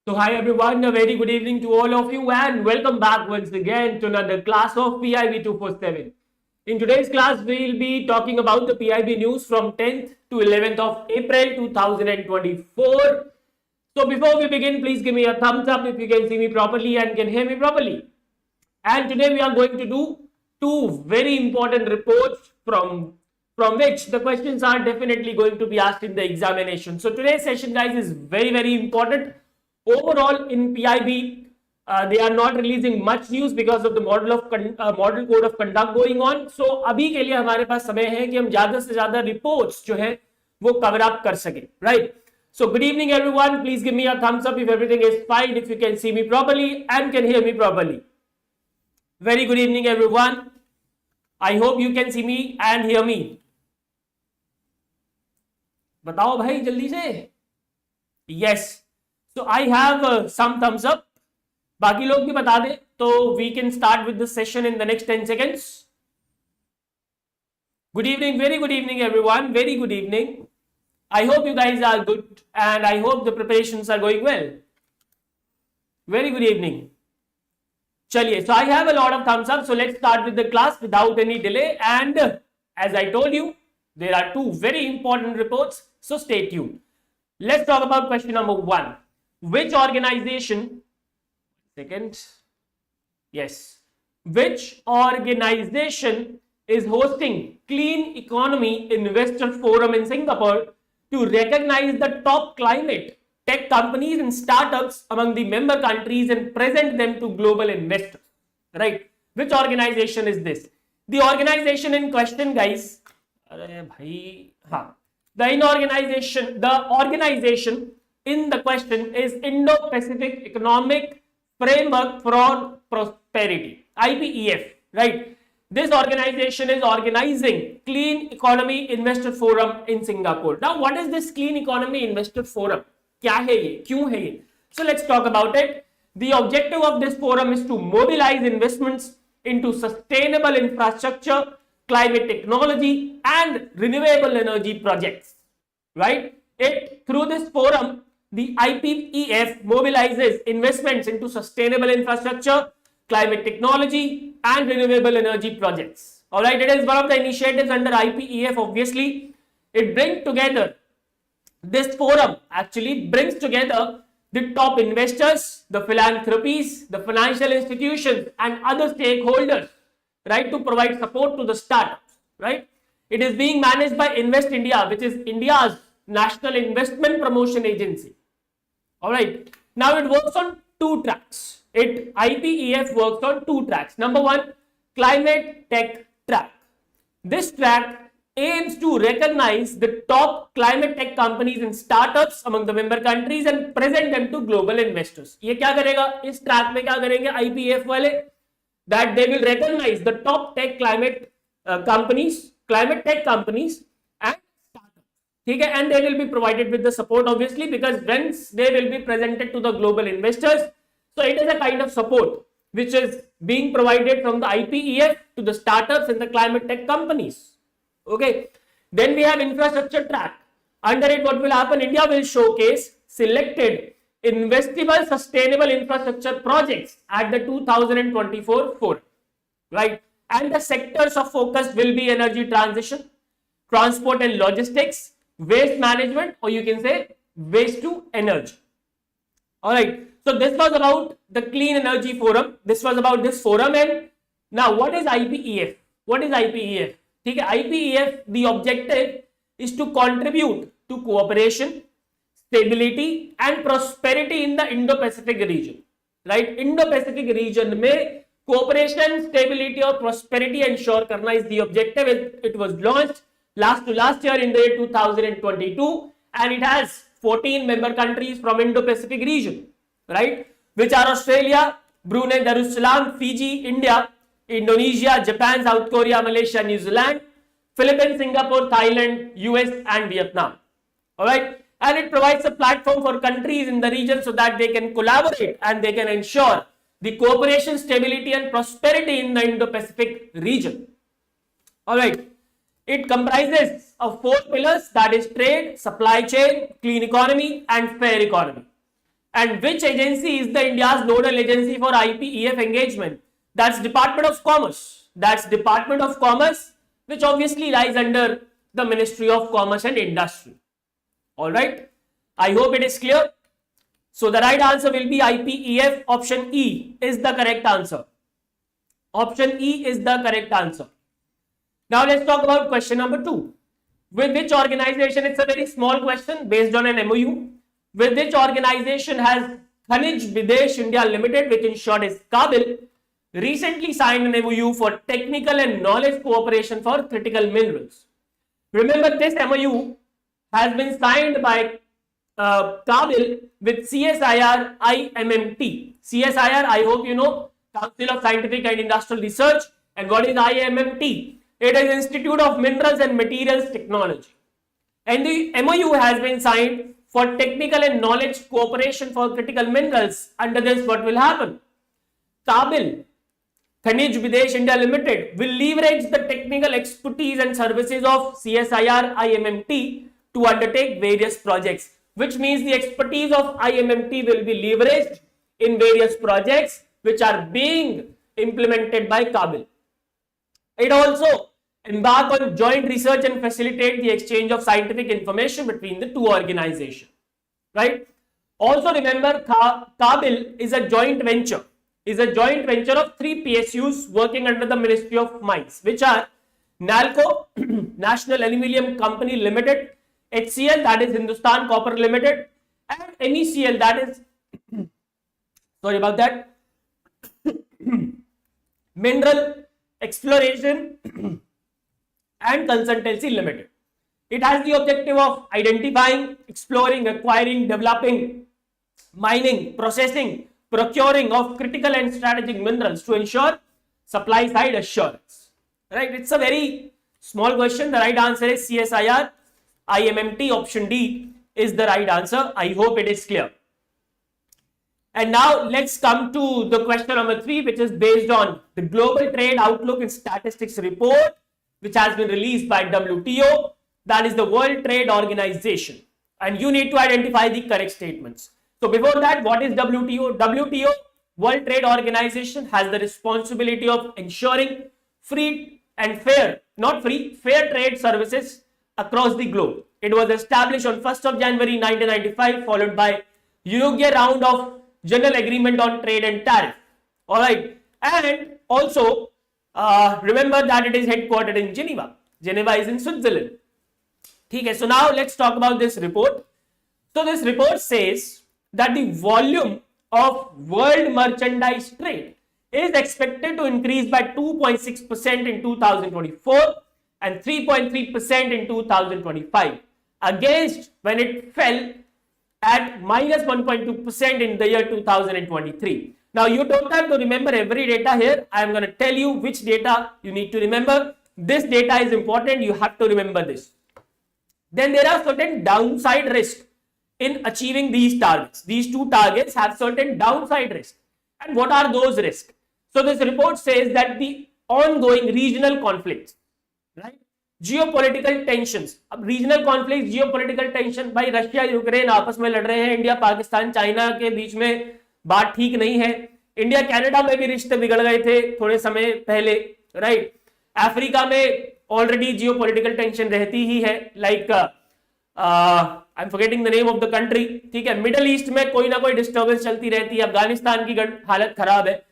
So hi everyone, a very good evening to all of you and welcome back once again to another class of PIB 247. In today's class, we will be talking about the PIB news from 10th to 11th of April 2024. So before we begin, please give me a thumbs up if you can see me properly and can hear me properly. And today we are going to do two very important reports from which the questions are definitely going to be asked in the examination. So today's session, guys, is very important. Overall, in PIB, they are not releasing much news because of the model code of conduct going on. So अभी के लिए हमारे पास समय है कि हम ज्यादा से ज्यादा reports जो है वो cover up कर सके, right? So good evening everyone. Please give me a thumbs up if everything is fine, if you can see me properly and can hear me properly. Very good evening everyone. I hope you can see me and hear me. बताओ भाई जल्दी से. Yes. So I have some thumbs up. बाकी लोग भी बता दे तो we can start with the session in the next 10 seconds. Good evening, very good evening everyone. Very good evening. I hope you guys are good and I hope the preparations are going well. Very good evening. चलिए, so I have a lot of thumbs up. So let's start with the class without any delay. And as I told you, there are two very important reports. So stay tuned. Let's talk about question number 1. Which organization, which organization is hosting Clean Economy Investor Forum in Singapore to recognize the top climate tech companies and startups among the member countries and present them to global investors, right? Which organization is this? The organization in question, guys, the organization in the question is Indo-Pacific Economic Framework for Prosperity, IPEF, right? This organization is organizing Clean Economy Investor Forum in Singapore. Now, what is this Clean Economy Investor Forum? क्या है ये? क्यों है ये? So let's talk about it. The objective of this forum is to mobilize investments into sustainable infrastructure, climate technology, and renewable energy projects, right? Through this forum, the IPEF mobilizes investments into sustainable infrastructure, climate technology, and renewable energy projects. All right, it is one of the initiatives under IPEF. Obviously, it brings together, this forum actually brings together the top investors, the philanthropies, the financial institutions, and other stakeholders, right, to provide support to the startups, right? It is being managed by Invest India, which is India's National Investment Promotion Agency. All right. Now it works on two tracks. IPEF works on two tracks. Number one, climate tech track. This track aims to recognize the top climate tech companies and startups among the member countries and present them to global investors. ये क्या करेगा? इस track में क्या करेंगे IPEF वाले? That they will recognize the top tech climate tech companies and startups. And they will be provided with the support, obviously, because once they will be presented to the global investors, so it is a kind of support which is being provided from the IPEF to the startups and the climate tech companies. Okay. Then we have infrastructure track. Under it, what will happen? India will showcase selected investable sustainable infrastructure projects at the 2024 forum, right? And the sectors of focus will be energy transition, transport and logistics, waste management, or you can say waste to energy. All right. So this was about the Clean Energy Forum. This was about this forum. And now what is IPEF? What is IPEF? IPEF, the objective is to contribute to cooperation, stability and prosperity in the Indo-Pacific region, right? Indo-Pacific region में cooperation, stability और prosperity ensure करना is the objective. It was launched last year in the year 2022 and it has 14 member countries from Indo-Pacific region, right? Which are Australia, Brunei Darussalam, Fiji, India, Indonesia, Japan, South Korea, Malaysia, New Zealand, Philippines, Singapore, Thailand, US and Vietnam. All right. And it provides a platform for countries in the region so that they can collaborate and they can ensure the cooperation, stability and prosperity in the Indo-Pacific region. All right. It comprises of 4 pillars, that is trade, supply chain, clean economy and fair economy. And which agency is the India's nodal agency for IPEF engagement? That's Department of Commerce. That's Department of Commerce, which obviously lies under the Ministry of Commerce and Industry. All right. I hope it is clear. So the right answer will be IPEF. Option E is the correct answer. Option E is the correct answer. Now let's talk about question number 2. With which organization, it's a very small question based on an MOU. With which organization has Khanij Videsh India Limited, which in short is KABIL, recently signed an MOU for technical and knowledge cooperation for critical minerals. Remember, this MOU has been signed by KABIL with CSIR IMMT. CSIR, I hope you know, Council of Scientific and Industrial Research. And what is IMMT? It is Institute of Minerals and Materials Technology. And the MOU has been signed for technical and knowledge cooperation for critical minerals. Under this, what will happen? KABIL, Khanij Videsh India Limited, will leverage the technical expertise and services of CSIR IMMT to undertake various projects, which means the expertise of IMMT will be leveraged in various projects which are being implemented by KABIL. It also embark on joint research and facilitate the exchange of scientific information between the two organizations. Right? Also remember, KABIL is a joint venture. Of 3 PSUs working under the Ministry of Mines, which are NALCO, National Aluminium Company Limited, HCL, that is Hindustan Copper Limited, and MECL, that is sorry about that, Mineral Exploration and Consultancy Limited. It has the objective of identifying, exploring, acquiring, developing, mining, processing, procuring of critical and strategic minerals to ensure supply side assurance. Right? It's a very small question. The right answer is CSIR IMMT. Option D is the right answer. I hope it is clear. And now let's come to the question number 3, which is based on the Global Trade Outlook and Statistics report, which has been released by WTO, that is the World Trade Organization. And you need to identify the correct statements. So before that, what is WTO? WTO, World Trade Organization, has the responsibility of ensuring free and fair, not free, fair trade services across the globe. It was established on 1st of January 1995, followed by Uruguay round of General Agreement on Trade and Tariff. All right. And also, remember that it is headquartered in Geneva. Geneva is in Switzerland. Okay, so now let's talk about this report. So this report says that the volume of world merchandise trade is expected to increase by 2.6% in 2024 and 3.3% in 2025, against when it fell at minus 1.2% in the year 2023. Now you don't have to remember every data here. I am going to tell you which data you need to remember. This data is important. You have to remember this. Then there are certain downside risks in achieving these targets. These two targets have certain downside risks. And what are those risks? So this report says that the ongoing regional conflicts, right? Geopolitical tensions. अब regional conflicts, geopolitical tension, भाई Russia Ukraine आपस में लड़ रहे हैं, India Pakistan China के बीच में बात ठीक नहीं है, इंडिया कनाडा में भी रिश्ते बिगड़ गए थे थोड़े समय पहले, राइट? अफ्रीका में ऑलरेडी जियोपॉलिटिकल टेंशन रहती ही है, like I am forgetting the name of the country, ठीक है? मिडिल ईस्ट में कोई ना कोई डिस्टर्बेंस चलती रहती है, अफगानिस्तान की हालत खराब है.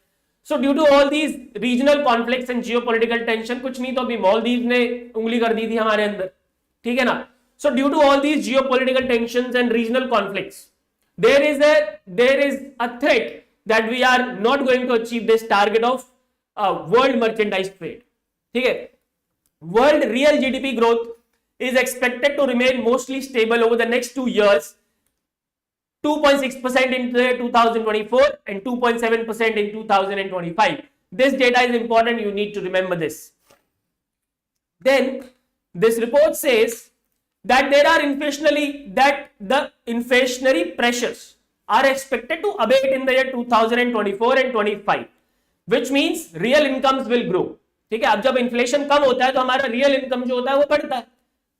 So due to all these regional conflicts and geopolitical tension, कुछ नहीं तो अभी मालदीव ने उंगली कर दी थी हमारे अंदर, ठीक है ना? So due to all these geopolitical tensions and regional conflicts, there is a threat that we are not going to achieve this target of world merchandise trade. ठीक है? World real GDP growth is expected to remain mostly stable over the next 2 years. 2.6% in 2024 and 2.7% in 2025. This data is important. You need to remember this. Then this report says that the inflationary pressures are expected to abate in the year 2024 and 25, which means real incomes will grow. ठीक है? अब जब inflation कम होता है तो हमारा real income जो होता है वो बढ़ता है,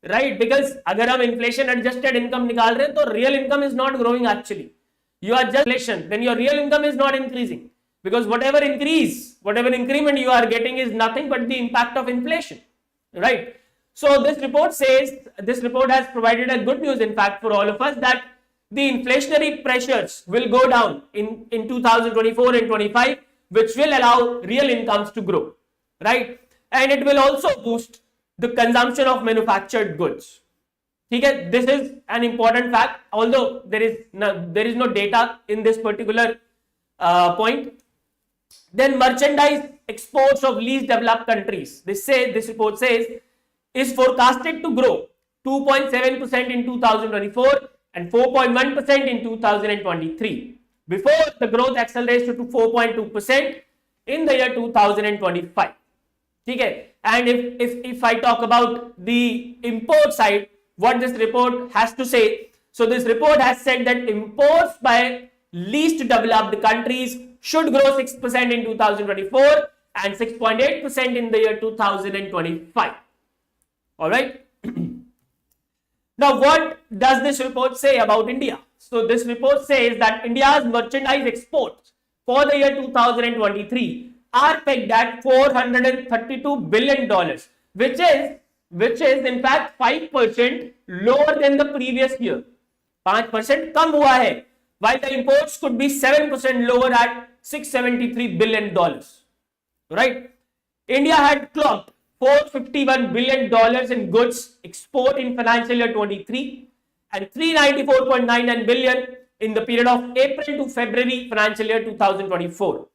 राइट? बिकॉज अगर हम इन्फ्लेशन एडजस्टेड इनकम निकाल रहे हैं तो real income is not growing actually. you are just inflation, then your real income is not increasing, because whatever increment you are getting is nothing but the impact of inflation, right? So this report has provided a good news, in fact, for all of us, that the inflationary pressures will go down in 2024 and 25, which will allow real incomes to grow, right? And it will also boost the consumption of manufactured goods. Okay, this is an important fact, although there is no data in this particular point. Then merchandise exports of least developed countries, this report says, is forecasted to grow 2.7% in 2024 and 4.1% in 2023, before the growth accelerates to 4.2% in the year 2025. Okay, and if I talk about the import side, what this report has to say, so this report has said that imports by least developed countries should grow 6% in 2024 and 6.8% in the year 2025. All right. Now, what does this report say about India? So this report says that India's merchandise exports for the year 2023 are pegged at $432 billion, which is in fact 5% lower than the previous year. 5% कम हुआ है, while the imports could be 7% lower at $673 billion. Right? India had clocked $451 billion in goods export in financial year 23 and $394.99 billion in the period of April to February financial year 2024.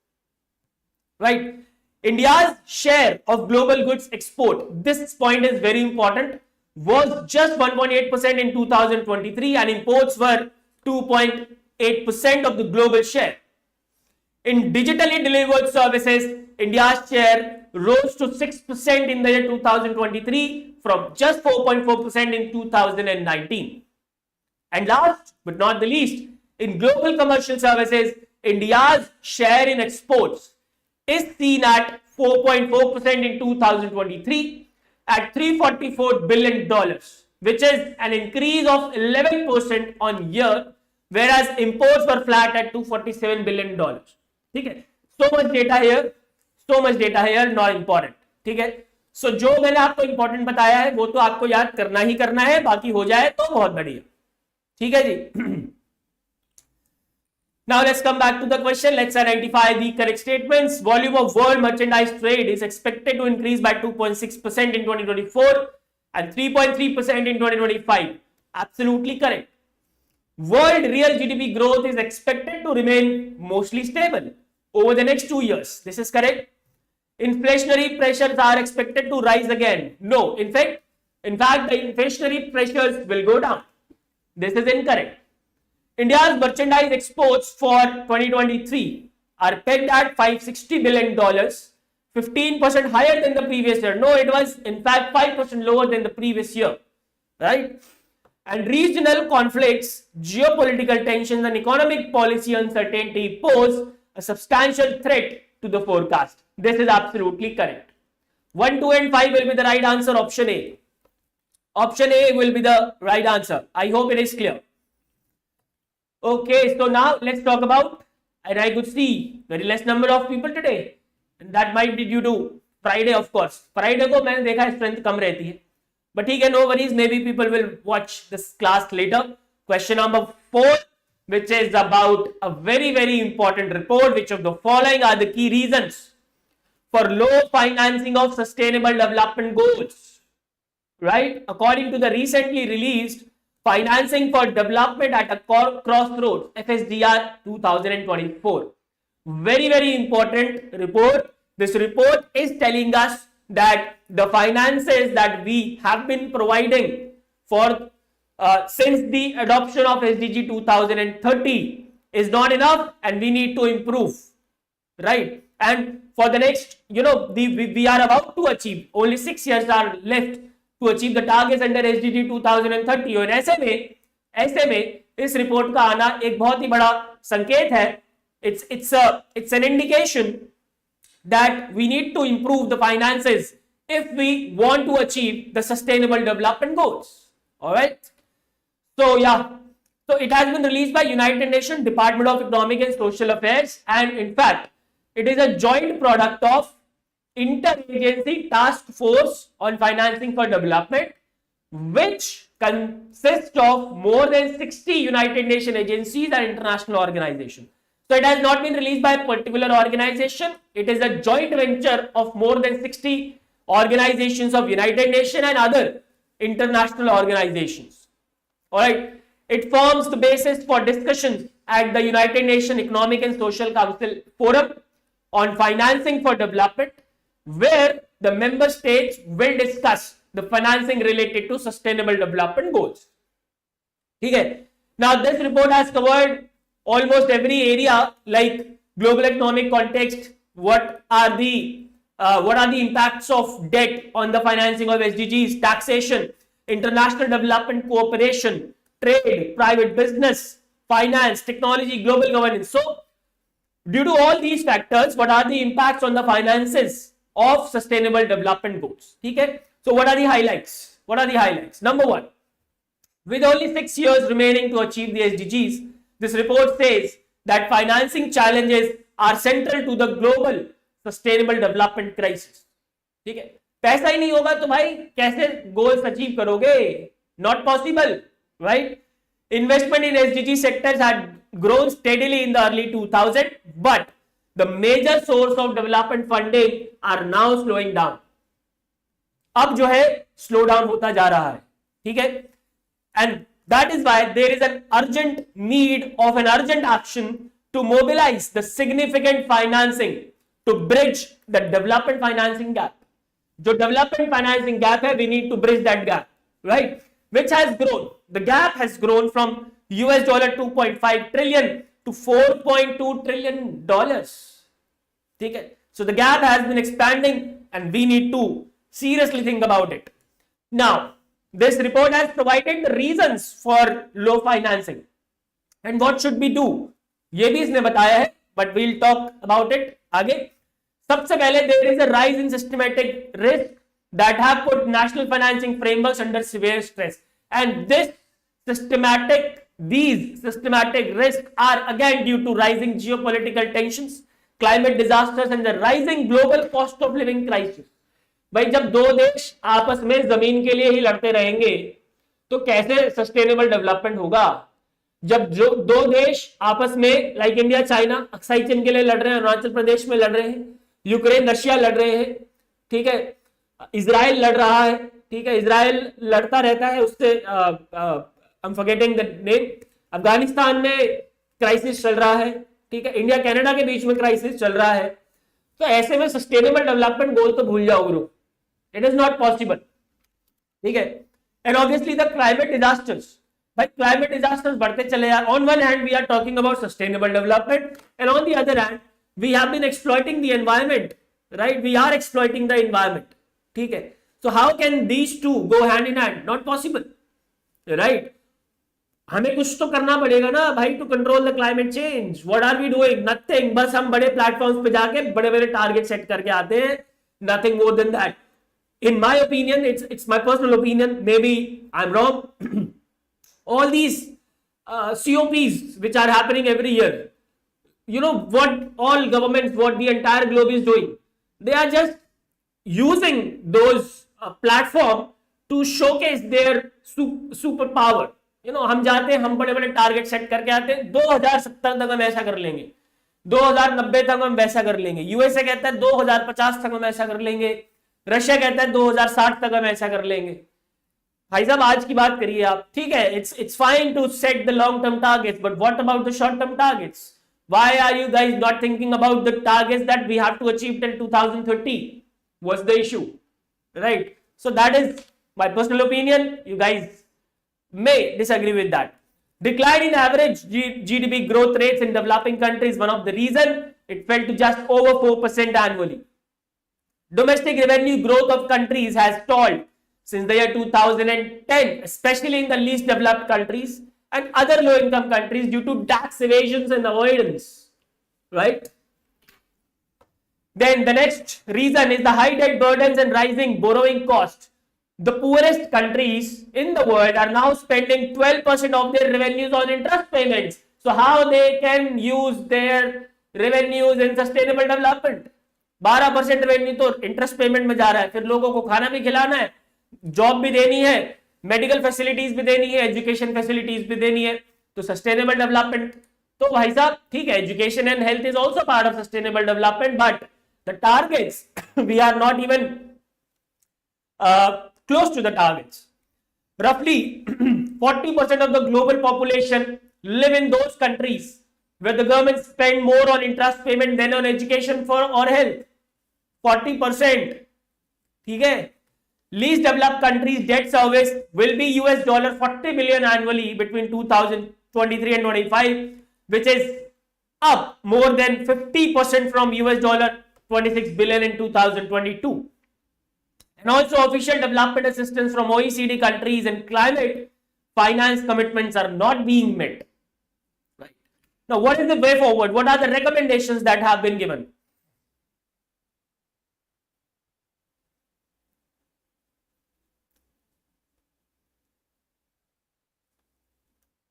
Right? India's share of global goods export, this point is very important, was just 1.8% in 2023 and imports were 2.8% of the global share. In digitally delivered services, India's share rose to 6% in the year 2023 from just 4.4% in 2019. And last but not the least, in global commercial services, India's share in exports is seen at 4.4% in 2023 at $344 billion, which is an increase of 11% on year, whereas imports were flat at $247 billion. Okay? So much data here, not important. ठीक है? So जो मैंने आपको important बताया है वो तो आपको याद करना ही करना है, बाकी हो जाए तो बहुत बढ़िया. ठीक है जी? Now let's come back to the question. Let's identify the correct statements. Volume of world merchandise trade is expected to increase by 2.6% in 2024 and 3.3% in 2025. Absolutely correct. World real GDP growth is expected to remain mostly stable over the next 2 years. This is correct. Inflationary pressures are expected to rise again. No, in fact, the inflationary pressures will go down. This is incorrect. India's merchandise exports for 2023 are pegged at $560 billion, 15% higher than the previous year. No, it was in fact 5% lower than the previous year, right? And regional conflicts, geopolitical tensions, and economic policy uncertainty pose a substantial threat to the forecast. This is absolutely correct. 1, 2, and 5 will be the right answer. Option A. Option A will be the right answer. I hope it is clear. Okay, so now let's talk about, and I could see very less number of people today, and that might be due to Friday, of course. Friday को मैंने देखा strength कम रहती है, but ठीक है, no worries. Maybe people will watch this class later. Question number 4, which is about a very, very important report. Which of the following are the key reasons for low financing of sustainable development goals? Right? According to the recently released Financing for Development at a Crossroads, FSDR 2024. Very, very important report. This report is telling us that the finances that we have been providing for since the adoption of SDG 2030 is not enough and we need to improve. Right? And for the next, we are about to achieve, only 6 years are left to achieve the targets under SDG 2030. और ऐसे में इस report का आना एक बहुत ही बड़ा संकेत है. It's an indication that we need to improve the finances if we want to achieve the sustainable development goals. All right. So yeah, So it has been released by United Nations Department of Economic and Social Affairs, and in fact, it is a joint product of Interagency Task Force on Financing for Development, which consists of more than 60 United Nations agencies and international organizations. So it has not been released by a particular organization. It is a joint venture of more than 60 organizations of United Nations and other international organizations. All right. It forms the basis for discussions at the United Nations Economic and Social Council Forum on Financing for Development, where the member states will discuss the financing related to sustainable development goals. Okay. Now this report has covered almost every area like global economic context, what are the impacts of debt on the financing of SDGs, taxation, international development cooperation, trade, private business, finance, technology, global governance. So, due to all these factors, what are the impacts on the finances of sustainable development goals? Okay? So, what are the highlights? What are the highlights? Number one, with only 6 years remaining to achieve the SDGs, this report says that financing challenges are central to the global sustainable development crisis. ठीक है, पैसा ही नहीं होगा तो भाई कैसे goals achieve करोगे? Not possible. Right? Investment in SDG sectors had grown steadily in the early 2000s, but the major source of development funding are now slowing down. अब जो है slow down होता जा रहा है, ठीक है? And that is why there is an urgent need of an urgent action to mobilize the significant financing to bridge the development financing gap. जो development financing gap है, we need to bridge that gap, right? Which has grown. The gap has grown from US dollar 2.5 trillion to 4.2 trillion dollars. Okay? So the gap has been expanding and we need to seriously think about it. Now, this report has provided the reasons for low financing and what should we do. ये भी इसने बताया है, but we'll talk about it आगे. सबसे पहले there is a rise in systematic risk that have put national financing frameworks under severe stress, and these systematic risks are again due to rising geopolitical tensions, climate disasters and the rising global cost of living crisis. भाई जब दो देश आपस में जमीन के लिए ही लड़ते रहेंगे तो कैसे सस्टेनेबल डेवलपमेंट होगा? जब जो दो देश आपस में लाइक इंडिया चाइना अक्साई चीन के लिए लड़ रहे हैं, अरुणाचल प्रदेश में लड़ रहे हैं, यूक्रेन रशिया लड़ रहे हैं, ठीक है, इजराइल लड़ रहा है, ठीक है, इजराइल लड़ता रहता है उससे I'm forgetting the name, Afghanistan में क्राइसिस चल रहा है, ठीक है, इंडिया कनाडा के बीच में क्राइसिस चल रहा है. तो ऐसे में सस्टेनेबल डेवलपमेंट गोल तो भूल जाओ गुरु, इट इज नॉट पॉसिबल. ठीक है. And obviously the climate disasters, भाई क्लाइमेट डिजास्टर्स बढ़ते चले यार. On one hand we are talking about sustainable development and on the other hand we have been exploiting the environment, right? We are exploiting the environment. ठीक है. So how can these two go hand in hand? Not possible, right? हमें कुछ तो करना पड़ेगा ना भाई to control the climate change. What are we doing? Nothing. बस हम बड़े प्लेटफॉर्म्स पे जाके बड़े बड़े टारगेट सेट करके आते हैं. Nothing more than that. In my opinion, it's my personal opinion, maybe I'm wrong. All these COPs which are happening every year, you know what all governments, what the entire globe is doing, they are just using those platform to showcase their superpower. You know, हम जाते हैं, हम बड़े बड़े target set करके आते हैं. 2070 तक हम ऐसा कर लेंगे, 2090 तक हम वैसा कर लेंगे. यूएसए कहता है 2050 तक हम ऐसा कर लेंगे, रशिया कहता है 2060 तक हम ऐसा कर लेंगे. भाई साहब आज की बात करिए आप. ठीक है, it's fine to set the long term targets, but what about the short term targets? Why are you guys not thinking about the targets that we have to achieve till 2030? What's the issue, right? So that is my personal opinion. You guys may disagree with that. Decline in average GDP growth rates in developing countries, one of the reason it fell to just over 4% annually. Domestic revenue growth of countries has stalled since the year 2010, especially in the least developed countries and other low income countries due to tax evasions and avoidance, right? Then the next reason is the high debt burdens and rising borrowing costs. the poorest countries in the world are now spending 12% of their revenues on interest payments. So how they can use their revenues in sustainable development? 12% revenue तो interest payment में जा रहा है, फिर लोगों को खाना भी खिलाना है, जॉब भी देनी है, मेडिकल फैसिलिटीज भी देनी है, एजुकेशन फैसिलिटीज भी देनी है, तो सस्टेनेबल डेवलपमेंट तो भाई साहब ठीक है, education and health is also part of sustainable development, but the targets we are not even close to the targets. Roughly 40% of the global population live in those countries where the government spend more on interest payment than on education for or health. 40%. ठीक है? Least developed countries debt service will be $40 billion annually between 2023 and 25, which is up more than 50% from $26 billion in 2022. And also official development assistance from OECD countries and climate finance commitments are not being met. Right. Now, what is the way forward? What are the recommendations that have been given?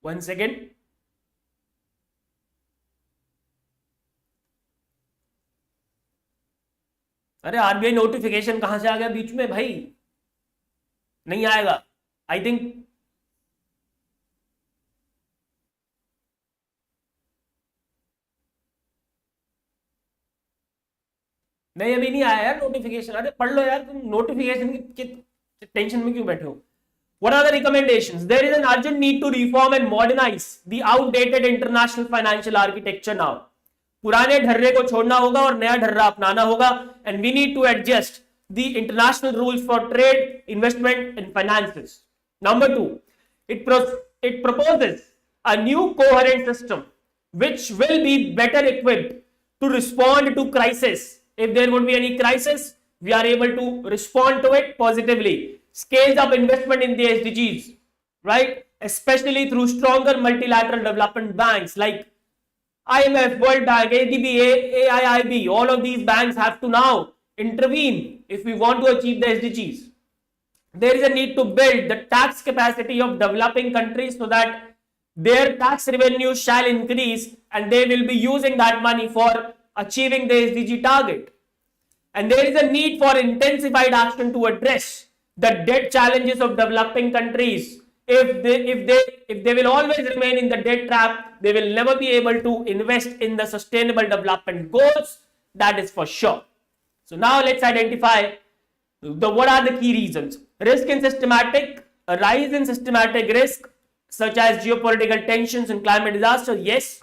One second. अरे RBI notification कहां से आ गया बीच में भाई? नहीं आएगा I think. नहीं अभी नहीं आया यार नोटिफिकेशन। अरे पढ़ लो यार, तुम नोटिफिकेशन की टेंशन में क्यों बैठे हो? What are the recommendations? There is an urgent need to reform and modernize the outdated international financial architecture now. पुराने ढर्रे को छोड़ना होगा और नया ढर्रा अपनाना होगा, and we need to adjust the international rules for trade, investment and finances. Number 2, it proposes a new coherent system which will be better equipped to respond to crisis. If there would be any crisis, we are able to respond to it positively. Scales up investment in the SDGs, right? Especially through stronger multilateral development banks like IMF, World Bank, ADB, AIIB. All of these banks have to now intervene if we want to achieve the SDGs. There is a need to build the tax capacity of developing countries so that their tax revenues shall increase and they will be using that money for achieving the SDG target. And there is a need for intensified action to address the debt challenges of developing countries. If they will always remain in the debt trap, they will never be able to invest in the sustainable development goals. That is for sure. So now let's identify what are the key reasons. Risk in systematic, a rise in systematic risk such as geopolitical tensions and climate disaster, yes.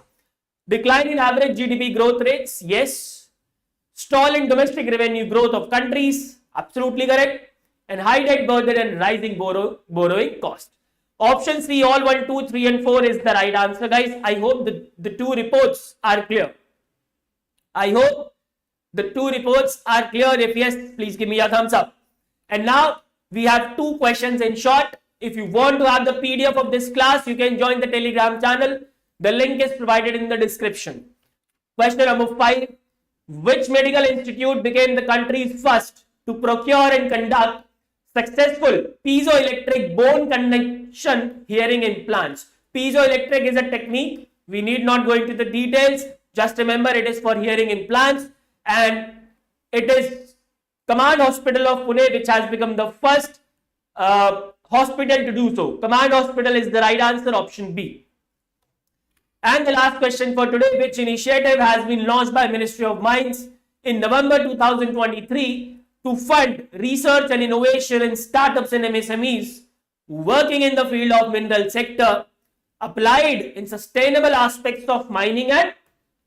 Decline in average GDP growth rates, yes. Stall in domestic revenue growth of countries, absolutely correct. And high debt burden and rising borrowing cost. Option C, all 1, 2, 3 and 4 is the right answer, guys. I hope the two reports are clear. I hope the two reports are clear. If yes, please give me a thumbs up. And now we have two questions in short. If you want to have the PDF of this class, you can join the Telegram channel. The link is provided in the description. Question number 5. Which medical institute became the country's first to procure and conduct successful piezoelectric bone conduction hearing implants? Piezoelectric is a technique. We need not go into the details. Just remember it is for hearing implants, and it is Command Hospital of Pune which has become the first hospital to do so. Command Hospital is the right answer, option B. And the last question for today, which initiative has been launched by Ministry of Mines in November 2023 to fund research and innovation in startups and MSMEs working in the field of mineral sector applied in sustainable aspects of mining and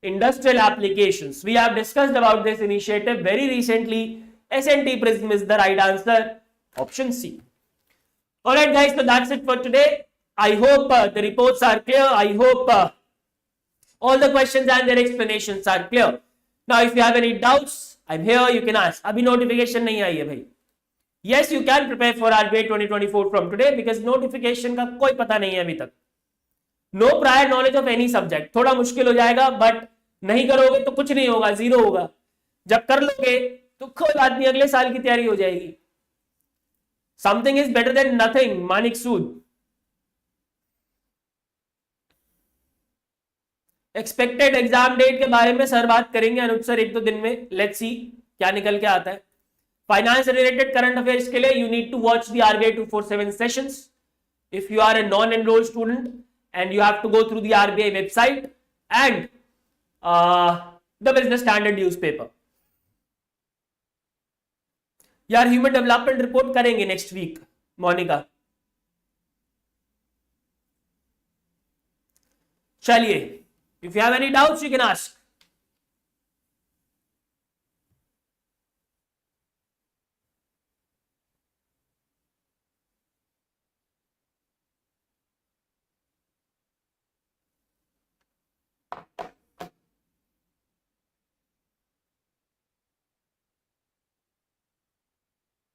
industrial applications. We have discussed about this initiative very recently. S&T Prism is the right answer, option C. Alright guys, so that's it for today. I hope the reports are clear. I hope all the questions and their explanations are clear. Now if you have any doubts, I'm here, you can ask. Abhi notification nahi aayi hai bhai. Yes, you can prepare for RBI 2024 from today because notification का कोई पता नहीं है अभी तक. No prior knowledge of any subject. थोड़ा मुश्किल हो जाएगा, but नहीं करोगे तो कुछ नहीं होगा, जीरो होगा. जब कर लोगे तो कोई बात नहीं, अगले साल की तैयारी हो जाएगी. Something is better than nothing, Manik Sood. Expected exam date के बारे में सर बात करेंगे अनुज सर एक दो दिन में, लेट्स सी क्या निकल के आता है। फाइनेंस रिलेटेड करंट अफेयर्स के लिए you need to watch the RBI 247 sessions if you are a non-enrolled student and you have to go through the RBI website and the business standard newspaper। यार human development report करेंगे next week Monika. चलिए, if you have any doubts you can ask.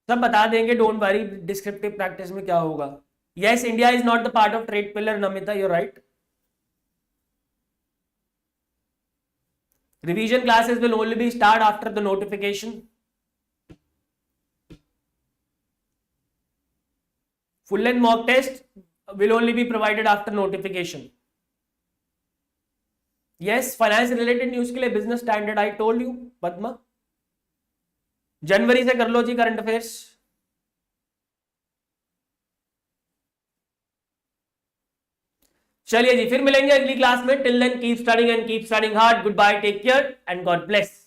सब बता देंगे, don't worry. Descriptive practice में क्या होगा? Yes, India is not the part of trade pillar, Namita you right. Revision classes will only be start after the notification. Full length mock test will only be provided after notification। yes, finance related news के लिए Business Standard I told you Padma, जनवरी से कर लो जी current affairs. चलिए जी, फिर मिलेंगे अगली class में। Till then keep studying and keep studying hard. Good bye, take care and God bless.